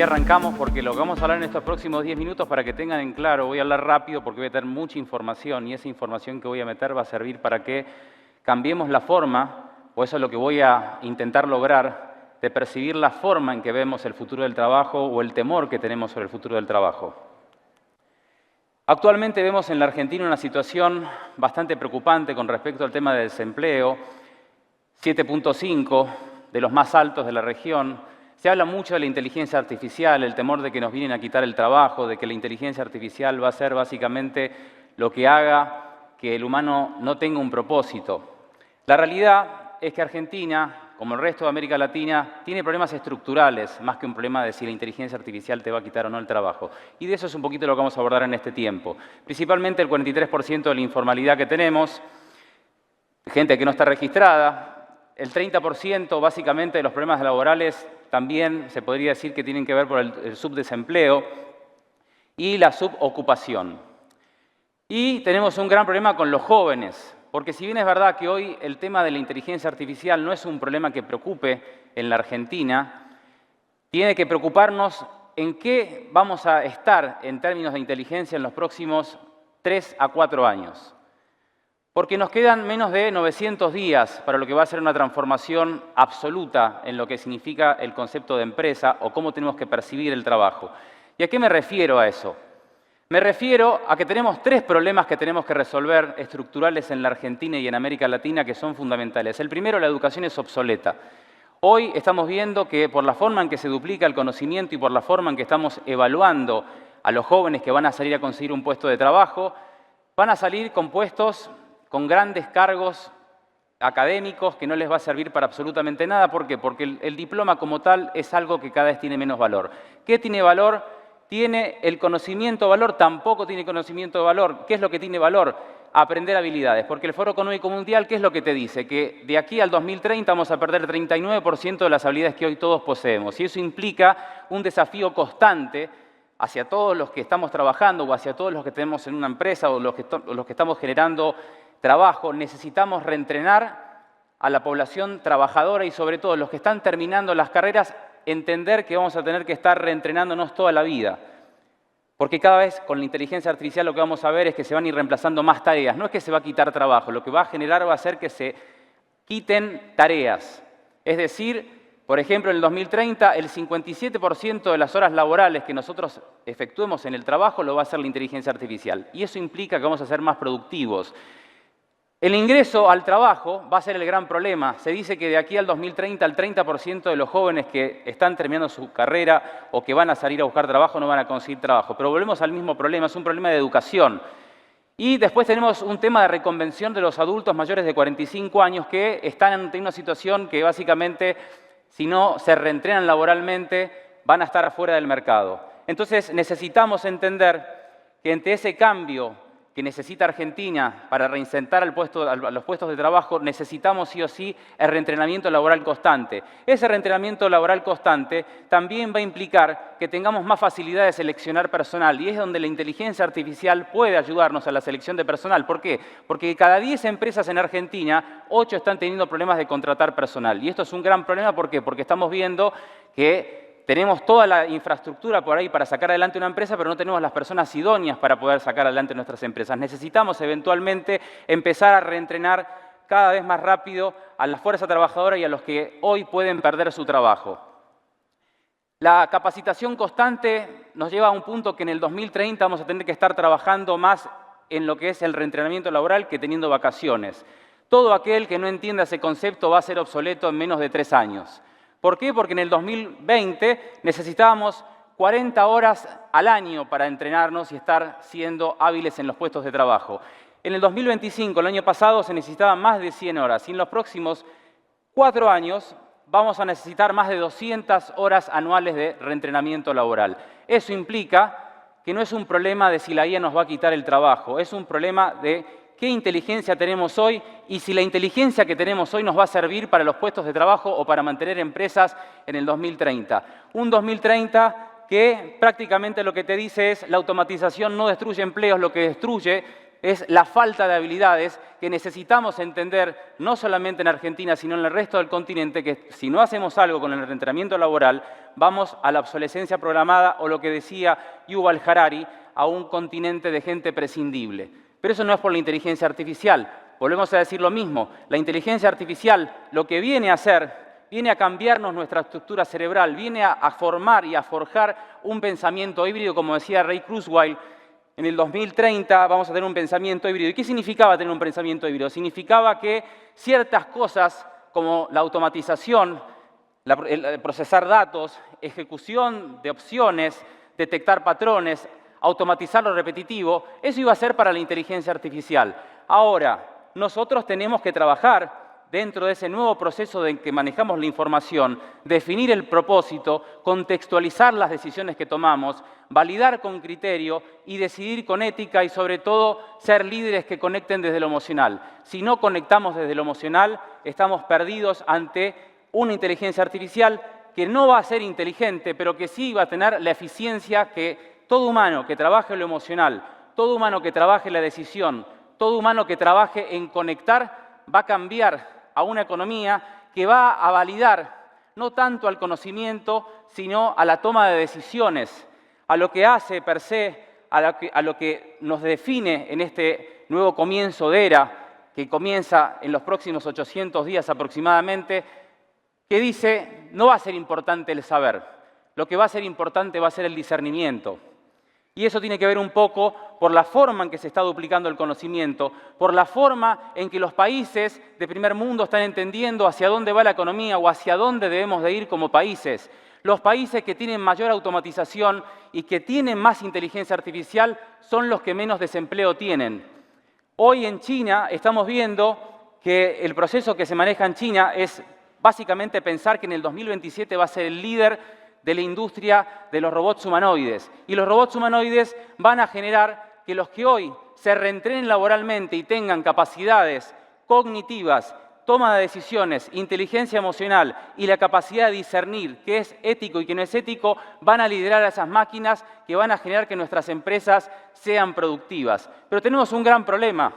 arrancamos porque lo que vamos a hablar en estos próximos 10 minutos, para que tengan en claro, voy a hablar rápido porque voy a tener mucha información y esa información que voy a meter va a servir para que cambiemos la forma, o eso es lo que voy a intentar lograr, de percibir la forma en que vemos el futuro del trabajo o el temor que tenemos sobre el futuro del trabajo. Actualmente vemos en la Argentina una situación bastante preocupante con respecto al tema del desempleo, 7.5 de los más altos de la región. Se habla mucho de la inteligencia artificial, el temor de que nos vienen a quitar el trabajo, de que la inteligencia artificial va a ser básicamente lo que haga que el humano no tenga un propósito. La realidad es que Argentina, como el resto de América Latina, tiene problemas estructurales, más que un problema de si la inteligencia artificial te va a quitar o no el trabajo. Y de eso es un poquito lo que vamos a abordar en este tiempo. Principalmente el 43% de la informalidad que tenemos, gente que no está registrada, el 30% básicamente de los problemas laborales también se podría decir que tienen que ver por el subdesempleo y la subocupación. Y tenemos un gran problema con los jóvenes, porque si bien es verdad que hoy el tema de la inteligencia artificial no es un problema que preocupe en la Argentina, tiene que preocuparnos en qué vamos a estar en términos de inteligencia en los próximos 3 a 4 años. Porque nos quedan menos de 900 días para lo que va a ser una transformación absoluta en lo que significa el concepto de empresa o cómo tenemos que percibir el trabajo. ¿Y a qué me refiero a eso? Me refiero a que tenemos 3 problemas que tenemos que resolver estructurales en la Argentina y en América Latina que son fundamentales. El primero, la educación es obsoleta. Hoy estamos viendo que por la forma en que se duplica el conocimiento y por la forma en que estamos evaluando a los jóvenes que van a salir a conseguir un puesto de trabajo, van a salir con puestos con grandes cargos académicos que no les va a servir para absolutamente nada. ¿Por qué? Porque el diploma como tal es algo que cada vez tiene menos valor. ¿Qué tiene valor? ¿Tiene el conocimiento valor? Tampoco tiene conocimiento de valor. ¿Qué es lo que tiene valor? Aprender habilidades. Porque el Foro Económico Mundial, ¿qué es lo que te dice? Que de aquí al 2030 vamos a perder 39% de las habilidades que hoy todos poseemos. Y eso implica un desafío constante hacia todos los que estamos trabajando o hacia todos los que tenemos en una empresa o los que estamos generando trabajo. Necesitamos reentrenar a la población trabajadora y sobre todo los que están terminando las carreras, entender que vamos a tener que estar reentrenándonos toda la vida. Porque cada vez con la inteligencia artificial lo que vamos a ver es que se van a ir reemplazando más tareas. No es que se va a quitar trabajo, lo que va a generar va a ser que se quiten tareas. Es decir, por ejemplo, en el 2030 el 57% de las horas laborales que nosotros efectuemos en el trabajo lo va a hacer la inteligencia artificial. Y eso implica que vamos a ser más productivos. El ingreso al trabajo va a ser el gran problema. Se dice que de aquí al 2030 el 30% de los jóvenes que están terminando su carrera o que van a salir a buscar trabajo no van a conseguir trabajo. Pero volvemos al mismo problema, es un problema de educación. Y después tenemos un tema de reconvención de los adultos mayores de 45 años que están ante una situación que básicamente, si no se reentrenan laboralmente, van a estar afuera del mercado. Entonces necesitamos entender que ante ese cambio que necesita Argentina para reinsertar a los puestos de trabajo, necesitamos sí o sí el reentrenamiento laboral constante. Ese reentrenamiento laboral constante también va a implicar que tengamos más facilidad de seleccionar personal y es donde la inteligencia artificial puede ayudarnos a la selección de personal. ¿Por qué? Porque de cada 10 empresas en Argentina, 8 están teniendo problemas de contratar personal. Y esto es un gran problema, ¿por qué? Porque estamos viendo que tenemos toda la infraestructura por ahí para sacar adelante una empresa, pero no tenemos las personas idóneas para poder sacar adelante nuestras empresas. Necesitamos eventualmente empezar a reentrenar cada vez más rápido a la fuerza trabajadora y a los que hoy pueden perder su trabajo. La capacitación constante nos lleva a un punto que en el 2030 vamos a tener que estar trabajando más en lo que es el reentrenamiento laboral que teniendo vacaciones. Todo aquel que no entienda ese concepto va a ser obsoleto en menos de 3 años. ¿Por qué? Porque en el 2020 necesitábamos 40 horas al año para entrenarnos y estar siendo hábiles en los puestos de trabajo. En el 2025, el año pasado, se necesitaban más de 100 horas y en los próximos 4 años vamos a necesitar más de 200 horas anuales de reentrenamiento laboral. Eso implica que no es un problema de si la IA nos va a quitar el trabajo, es un problema de qué inteligencia tenemos hoy y si la inteligencia que tenemos hoy nos va a servir para los puestos de trabajo o para mantener empresas en el 2030. Un 2030 que prácticamente lo que te dice es la automatización no destruye empleos, lo que destruye es la falta de habilidades que necesitamos entender, no solamente en Argentina, sino en el resto del continente, que si no hacemos algo con el reentrenamiento laboral, vamos a la obsolescencia programada o lo que decía Yuval Harari, a un continente de gente prescindible. Pero eso no es por la inteligencia artificial. Volvemos a decir lo mismo. La inteligencia artificial lo que viene a hacer, viene a cambiarnos nuestra estructura cerebral, viene a formar y a forjar un pensamiento híbrido, como decía Ray Kurzweil. En el 2030 vamos a tener un pensamiento híbrido. ¿Y qué significaba tener un pensamiento híbrido? Significaba que ciertas cosas como la automatización, el procesar datos, ejecución de opciones, detectar patrones, automatizar lo repetitivo, eso iba a ser para la inteligencia artificial. Ahora, nosotros tenemos que trabajar dentro de ese nuevo proceso en que manejamos la información, definir el propósito, contextualizar las decisiones que tomamos, validar con criterio y decidir con ética y sobre todo ser líderes que conecten desde lo emocional. Si no conectamos desde lo emocional, estamos perdidos ante una inteligencia artificial que no va a ser inteligente, pero que sí va a tener la eficiencia que todo humano que trabaje en lo emocional, todo humano que trabaje en la decisión, todo humano que trabaje en conectar, va a cambiar a una economía que va a validar no tanto al conocimiento, sino a la toma de decisiones, a lo que hace per se, a lo que nos define en este nuevo comienzo de era, que comienza en los próximos 800 días aproximadamente, que dice, no va a ser importante el saber, lo que va a ser importante va a ser el discernimiento. Y eso tiene que ver un poco por la forma en que se está duplicando el conocimiento, por la forma en que los países de primer mundo están entendiendo hacia dónde va la economía o hacia dónde debemos de ir como países. Los países que tienen mayor automatización y que tienen más inteligencia artificial son los que menos desempleo tienen. Hoy en China estamos viendo que el proceso que se maneja en China es básicamente pensar que en el 2027 va a ser el líder de la industria de los robots humanoides. Y los robots humanoides van a generar que los que hoy se reentrenen laboralmente y tengan capacidades cognitivas, toma de decisiones, inteligencia emocional y la capacidad de discernir qué es ético y qué no es ético, van a liderar a esas máquinas que van a generar que nuestras empresas sean productivas. Pero tenemos un gran problema.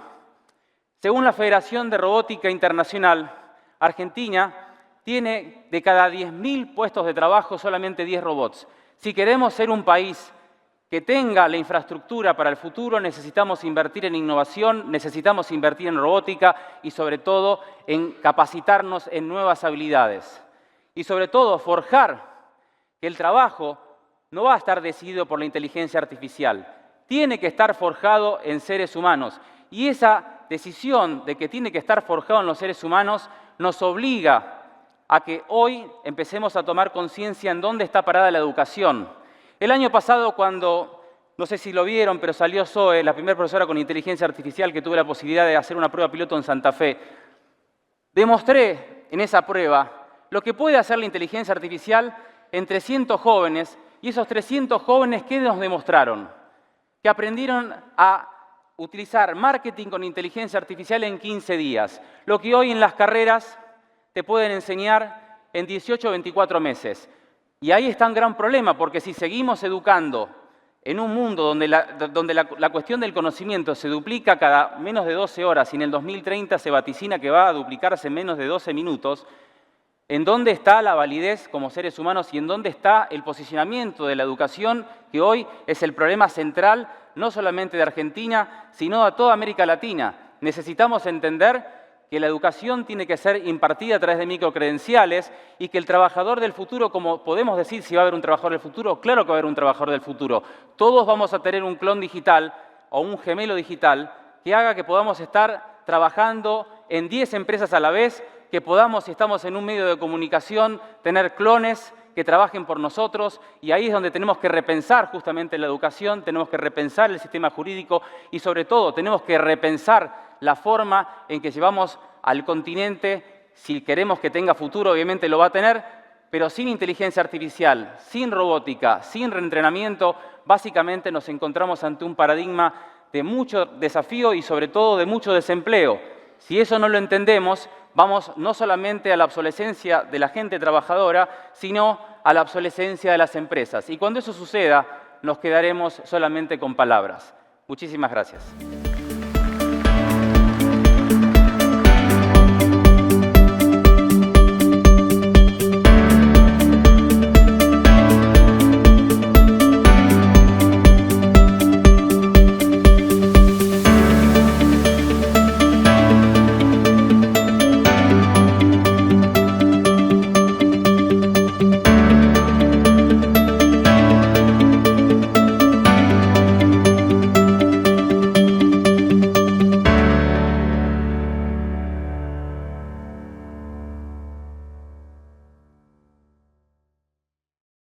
Según la Federación de Robótica Internacional, Argentina tiene de cada 10.000 puestos de trabajo solamente 10 robots. Si queremos ser un país que tenga la infraestructura para el futuro, necesitamos invertir en innovación, necesitamos invertir en robótica y sobre todo en capacitarnos en nuevas habilidades. Y sobre todo forjar que el trabajo no va a estar decidido por la inteligencia artificial, tiene que estar forjado en seres humanos. Y esa decisión de que tiene que estar forjado en los seres humanos nos obliga a que hoy empecemos a tomar conciencia en dónde está parada la educación. El año pasado, cuando, no sé si lo vieron, pero salió Zoe, la primera profesora con inteligencia artificial que tuve la posibilidad de hacer una prueba piloto en Santa Fe, demostré en esa prueba lo que puede hacer la inteligencia artificial en 300 jóvenes, y esos 300 jóvenes, ¿qué nos demostraron? Que aprendieron a utilizar marketing con inteligencia artificial en 15 días, lo que hoy en las carreras te pueden enseñar en 18 o 24 meses. Y ahí está un gran problema, porque si seguimos educando en un mundo donde la cuestión del conocimiento se duplica cada menos de 12 horas y en el 2030 se vaticina que va a duplicarse en menos de 12 minutos, ¿en dónde está la validez como seres humanos y en dónde está el posicionamiento de la educación, que hoy es el problema central no solamente de Argentina, sino de toda América Latina? Necesitamos entender que la educación tiene que ser impartida a través de microcredenciales y que el trabajador del futuro, como podemos decir si va a haber un trabajador del futuro, claro que va a haber un trabajador del futuro. Todos vamos a tener un clon digital o un gemelo digital que haga que podamos estar trabajando en 10 empresas a la vez, que podamos, si estamos en un medio de comunicación, tener clones que trabajen por nosotros, y ahí es donde tenemos que repensar justamente la educación, tenemos que repensar el sistema jurídico y sobre todo tenemos que repensar la forma en que llevamos al continente. Si queremos que tenga futuro, obviamente lo va a tener, pero sin inteligencia artificial, sin robótica, sin reentrenamiento, básicamente nos encontramos ante un paradigma de mucho desafío y sobre todo de mucho desempleo. Si eso no lo entendemos, vamos no solamente a la obsolescencia de la gente trabajadora, sino a la obsolescencia de las empresas. Y cuando eso suceda, nos quedaremos solamente con palabras. Muchísimas gracias.